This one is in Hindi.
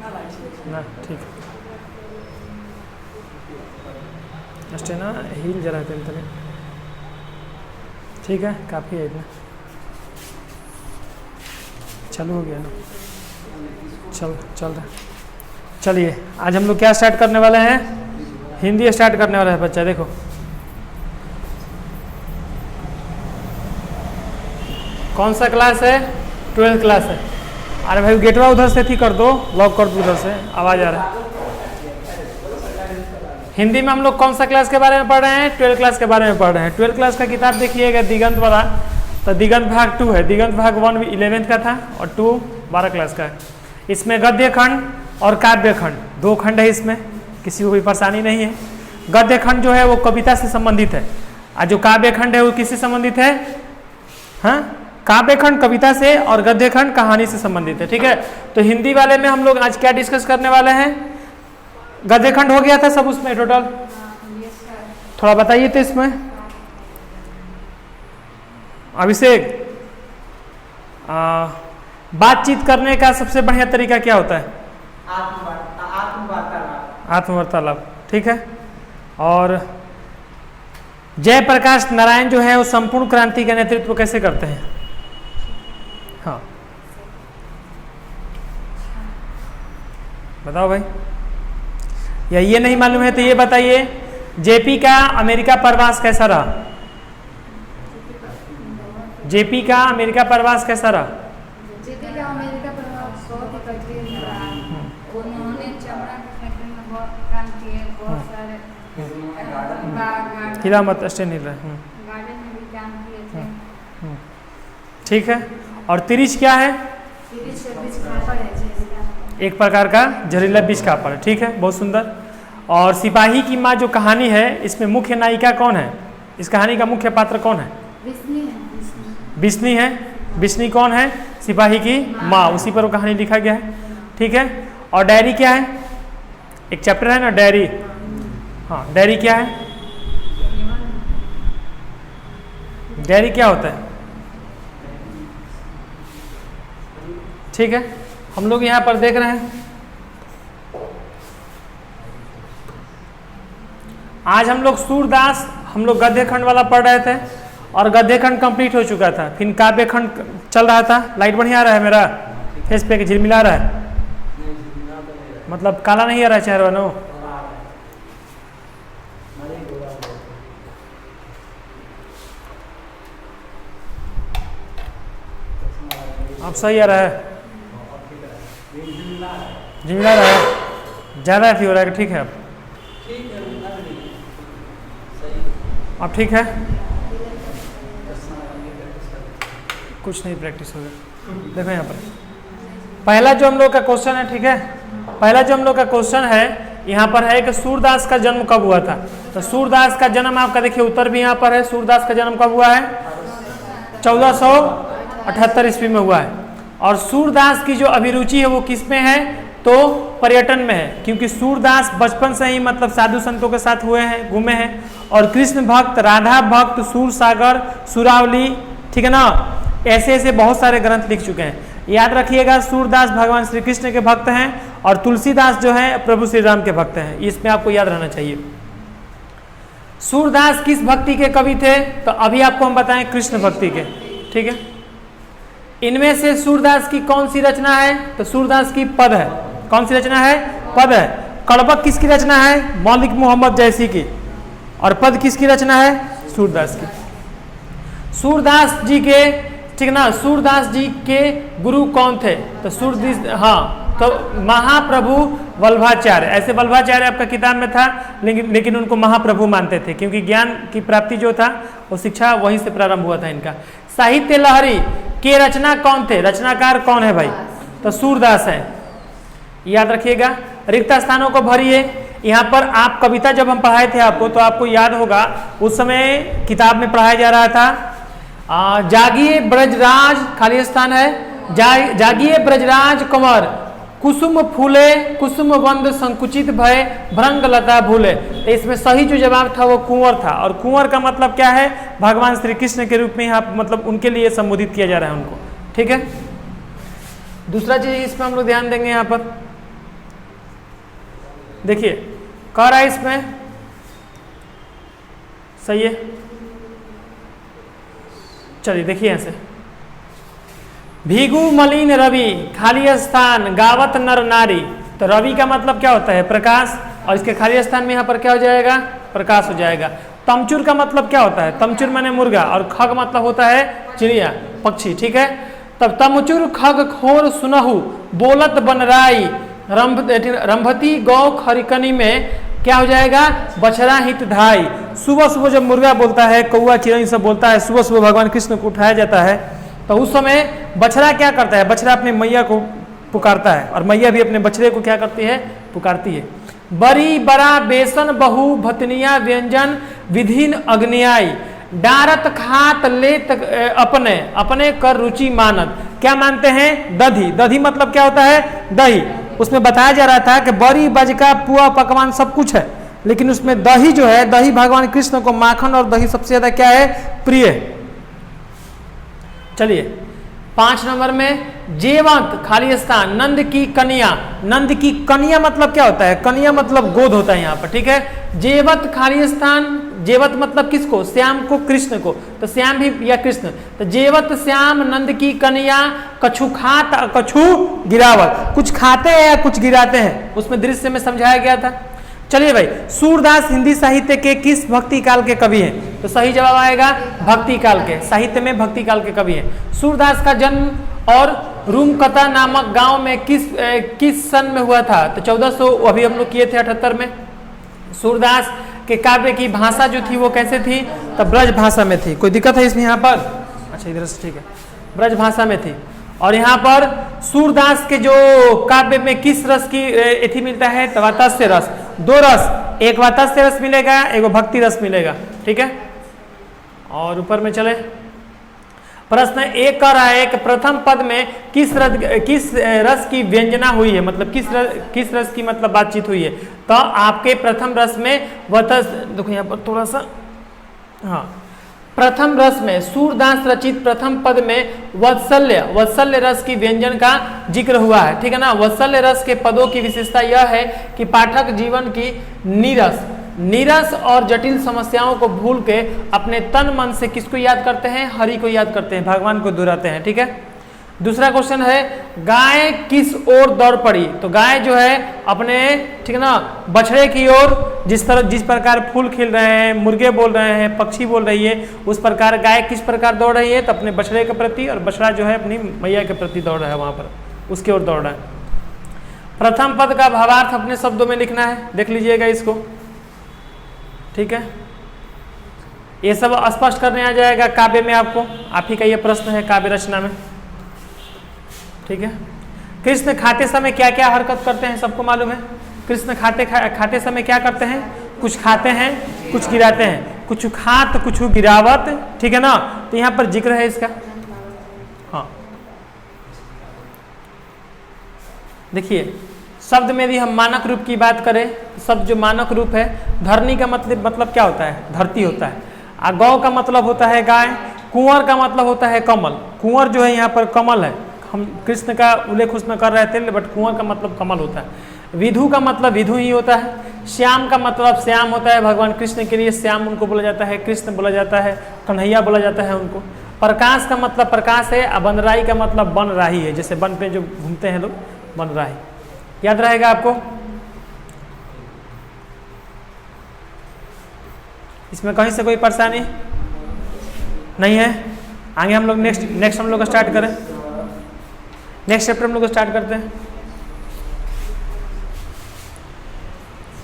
ना ठीक है अष्टे ना हील जरा तले ठीक है काफ़ी है इतना चालू हो गया ना चल रहा चलिए आज हम लोग क्या स्टार्ट करने वाले हैं हिंदी स्टार्ट करने वाला है बच्चा देखो कौन सा क्लास है 12th क्लास है अरे भाई गेटवा उधर से थी कर दो लॉक कर दो उधर से आवाज़ आ रहा है हिंदी में हम लोग कौन सा क्लास के बारे में पढ़ रहे हैं 12th क्लास के बारे में पढ़ रहे हैं 12th क्लास का किताब देखिएगा दिगंत वाला तो दिगंत भाग 2 है दिगंत भाग 1 11th का था और 2 12 क्लास का है इसमें गद्य खंड और काव्य खंड 2 खंड है इसमें किसी को कोई परेशानी नहीं है गद्य खंड जो है वो कविता से संबंधित है और जो काव्य खंड है वो किससे संबंधित है हाँ काव्य खंड कविता से और गद्य खंड कहानी से संबंधित है ठीक है तो हिंदी वाले में हम लोग आज क्या डिस्कस करने वाले हैं गद्य खंड हो गया था सब उसमें टोटल थोड़ा बताइए तो इसमें अभिषेक बातचीत करने का सबसे बढ़िया तरीका क्या होता है आत्मवार्तालाप ठीक है और जयप्रकाश नारायण जो है वो संपूर्ण क्रांति का नेतृत्व कैसे करते हैं हाँ बताओ भाई या ये नहीं मालूम है तो ये बताइए जेपी का अमेरिका प्रवास कैसा रहा जेपी का अमेरिका प्रवास कैसा रहा जेपी का अमेरिका प्रवास बहुत ही कठिन रहा उन्होंने चमड़ा की फैक्ट्री में बहुत काम किए बहुत सारे हिला मत स्टे नहीं रहा गार्डन में भी काम किए थे ठीक है और तिरिच क्या है एक प्रकार का जहरीला विष का पार ठीक है बहुत सुंदर और सिपाही की माँ जो कहानी है इसमें मुख्य नायिका कौन है इस कहानी का मुख्य पात्र कौन है बिस्नी है बिस्नी कौन है सिपाही की माँ उसी पर वो कहानी लिखा गया है ठीक है और डायरी क्या है एक चैप्टर है ना डायरी हाँ डायरी क्या है डायरी क्या होता है ठीक है हम लोग यहाँ पर देख रहे हैं आज हम लोग सूरदास हम लोग गद्य खंड वाला पढ़ रहे थे और गद्य खंड कंप्लीट हो चुका था फिर काव्य खंड चल रहा था लाइट बढ़िया आ रहा है मेरा फेस पे झिलमिला रहा है मतलब काला नहीं आ रहा है चेहरा नो अब सही आ रहा है झिलमिला रहा है ज़्यादा ऐसी हो रहा है ठीक है अब ठीक है कुछ नहीं प्रैक्टिस हो गया देखो यहाँ पर पहला जो हम लोग का क्वेश्चन है ठीक है पहला जो हम लोग का क्वेश्चन है यहाँ पर है कि सूरदास का जन्म कब हुआ था तो सूरदास का जन्म आपका देखिए उत्तर भी यहाँ पर है सूरदास का जन्म कब हुआ है 1478 ईस्वी में हुआ है और सूरदास की जो अभिरुचि है वो किस में है तो पर्यटन में है क्योंकि सूरदास बचपन से ही मतलब साधु संतों के साथ हुए हैं घूमे हैं और कृष्ण भक्त राधा भक्त सूर सागर सुरावली ठीक है ना ऐसे ऐसे बहुत सारे ग्रंथ लिख चुके हैं याद रखिएगा सूरदास भगवान श्री कृष्ण के भक्त हैं और तुलसीदास जो है प्रभु श्री राम के भक्त हैं इसमें आपको याद रहना चाहिए सूरदास किस भक्ति के कवि थे तो अभी आपको हम बताएं कृष्ण भक्ति के ठीक है इनमें से सूरदास की कौन सी रचना है तो सूरदास की पद है कौन सी रचना है पद है कड़बक किसकी रचना है मौलिक मोहम्मद जैसी की और पद किसकी रचना है सूरदास की सूरदास जी के ठीक ना सूरदास जी के गुरु कौन थे तो सूरदास हाँ तो महाप्रभु वल्लभाचार्य ऐसे वल्लभाचार्य आपका किताब में था लेकिन उनको महाप्रभु मानते थे क्योंकि ज्ञान की प्राप्ति जो था वो शिक्षा वहीं से प्रारंभ हुआ था इनका साहित्य लहरी के रचना कौन थे रचनाकार कौन है भाई तो सूरदास है याद रखिएगा रिक्त स्थानों को भरिए यहाँ पर आप कविता जब हम पढ़ाए थे आपको तो आपको याद होगा उस समय किताब में पढ़ाया जा रहा था जागिए ब्रजराज खाली स्थान है जागिए ब्रजराज कंवर कुसुम फूले कुसुम बंद संकुचित भय भ्रंग लता भूले तो इसमें सही जो जवाब था वो कुंवर था और कुंवर का मतलब क्या है भगवान श्री कृष्ण के रूप में यहाँ मतलब उनके लिए संबोधित किया जा रहा है उनको ठीक है दूसरा चीज इसमें हम लोग ध्यान देंगे यहाँ पर देखिए कह रहा है इसमें, सही है, चलिए देखिए यहां से, भीगु मलिन रवि खाली स्थान गावत नर नारी। तो रवि का मतलब क्या होता है? प्रकाश, और इसके खाली स्थान में यहाँ पर क्या हो जाएगा? प्रकाश हो जाएगा। तमचुर का मतलब क्या होता है? तमचुर माने मुर्गा, और खग मतलब होता है चिड़िया, पक्षी, ठीक है। तब तमचुर खग खोर सुनहु बोलत बनराई रंभती गौ खरिकनी में क्या हो जाएगा? बछड़ा हित धाई। सुबह सुबह जब मुर्गा बोलता है, कौआ चिड़ै सब बोलता है, सुबह सुबह भगवान कृष्ण को उठाया जाता है, तो उस समय बछड़ा क्या करता है? बछड़ा अपने मैया को पुकारता है, और मैया भी अपने बछड़े को क्या करती है? पुकारती है। बड़ी बड़ा बेसन बहु भतनिया व्यंजन विधिन अग्नियाई डारत खात लेत अपने अपने कर रुचि मानत। क्या मानते हैं? दधी। दधी मतलब क्या होता है? दही। उसमें बताया जा रहा था कि बड़ी बजका पुआ पकवान सब कुछ है, लेकिन उसमें दही जो है, दही भगवान कृष्ण को माखन और दही सबसे ज्यादा क्या है? प्रिय। चलिए 5 नंबर में जेवंत खाली स्थान नंद की कन्या। नंद की कन्या मतलब क्या होता है? कन्या मतलब गोद होता है यहाँ पर, ठीक है। जेवत खाली स्थान, जेवत मतलब किसको? श्याम को, कृष्ण को, तो श्याम भी या कृष्ण, तो जेवत श्याम नंद की कन्या कछु खात कछु गिरावत। कुछ खाते हैं या कुछ गिराते हैं, उसमें दृश्य में समझाया गया था। चलिए भाई, सूरदास हिंदी साहित्य के किस भक्ति काल के कवि हैं? तो सही जवाब आएगा भक्ति काल के, साहित्य में भक्ति काल के कवि हैं। सूरदास का जन्म और रूमकथा नामक गांव में किस सन में हुआ था? तो 1400 अभी हम लोग किए थे 78 में। सूरदास के काव्य की भाषा जो थी वो कैसे थी? तो ब्रज भाषा में थी। कोई दिक्कत है इसमें यहाँ पर? अच्छा इधर से ठीक है, ब्रज भाषा में थी। और यहाँ पर सूरदास के जो काव्य में किस रस की एथी मिलता है? तो वात्स्य रस। 2 रस, एक वात्स्य रस मिलेगा, एक भक्ति रस मिलेगा, ठीक है। और ऊपर में चले, प्रश्न 1 कर रहा है कि प्रथम पद में किस रस की व्यंजना हुई है, मतलब किस रस की मतलब बातचीत हुई है? तो आपके प्रथम रस में देखो यहाँ पर थोड़ा सा, हाँ, प्रथम रस में सूरदास रचित प्रथम पद में वत्सल्य रस की व्यंजन का जिक्र हुआ है, ठीक है ना। वत्सल्य रस के पदों की विशेषता यह है कि पाठक जीवन की नीरस और जटिल समस्याओं को भूल के अपने तन मन से किसको याद करते हैं? हरि को याद करते हैं, भगवान को दोहराते हैं, ठीक है। दूसरा क्वेश्चन है, गाय किस ओर दौड़ पड़ी? तो गाय जो है अपने, ठीक है ना, बछड़े की ओर। जिस प्रकार फूल खिल रहे हैं, मुर्गे बोल रहे हैं, पक्षी बोल रही है, उस प्रकार गाय किस प्रकार दौड़ रही है? तो अपने बछड़े के प्रति, और बछड़ा जो है अपनी मैया के प्रति दौड़ रहा है, वहां पर उसके ओर दौड़ रहा है। प्रथम पद का भावार्थ अपने शब्दों में लिखना है, देख लीजिएगा इसको, ठीक है। ये सब स्पष्ट करने आ जाएगा काव्य में, आपको आप ही का ये प्रश्न है काव्य रचना में, ठीक है। कृष्ण खाते समय क्या क्या हरकत करते हैं? सबको मालूम है। कृष्ण खाते समय क्या करते हैं? कुछ खाते हैं, कुछ गिराते हैं, कुछ खात कुछ गिरावत, ठीक है ना। तो यहाँ पर जिक्र है इसका, हाँ। देखिए शब्द में यदि हम मानक रूप की बात करें, शब्द जो मानक रूप है, धरनी का मतलब क्या होता है? धरती होता है। गौ का मतलब होता है गाय। कुंवर का मतलब होता है कमल। कुंवर जो है यहाँ पर कमल है, हम कृष्ण का उल्लेख उसमें कर रहे थे, बट कुंवर का मतलब कमल होता है। विधु का मतलब विधु ही होता है। श्याम का मतलब श्याम होता है, भगवान कृष्ण के लिए श्याम उनको बोला जाता है, कृष्ण बोला जाता है, कन्हैया बोला जाता है उनको। प्रकाश का मतलब प्रकाश है। बनराई का मतलब बन राही है, जैसे वन पे जो घूमते हैं लोग, बन राही। याद रहेगा आपको? इसमें कहीं से कोई परेशानी नहीं है? आगे हम लोग नेक्स्ट हम लोग स्टार्ट करें, नेक्स्ट चैप्टर हम लोग स्टार्ट करते हैं।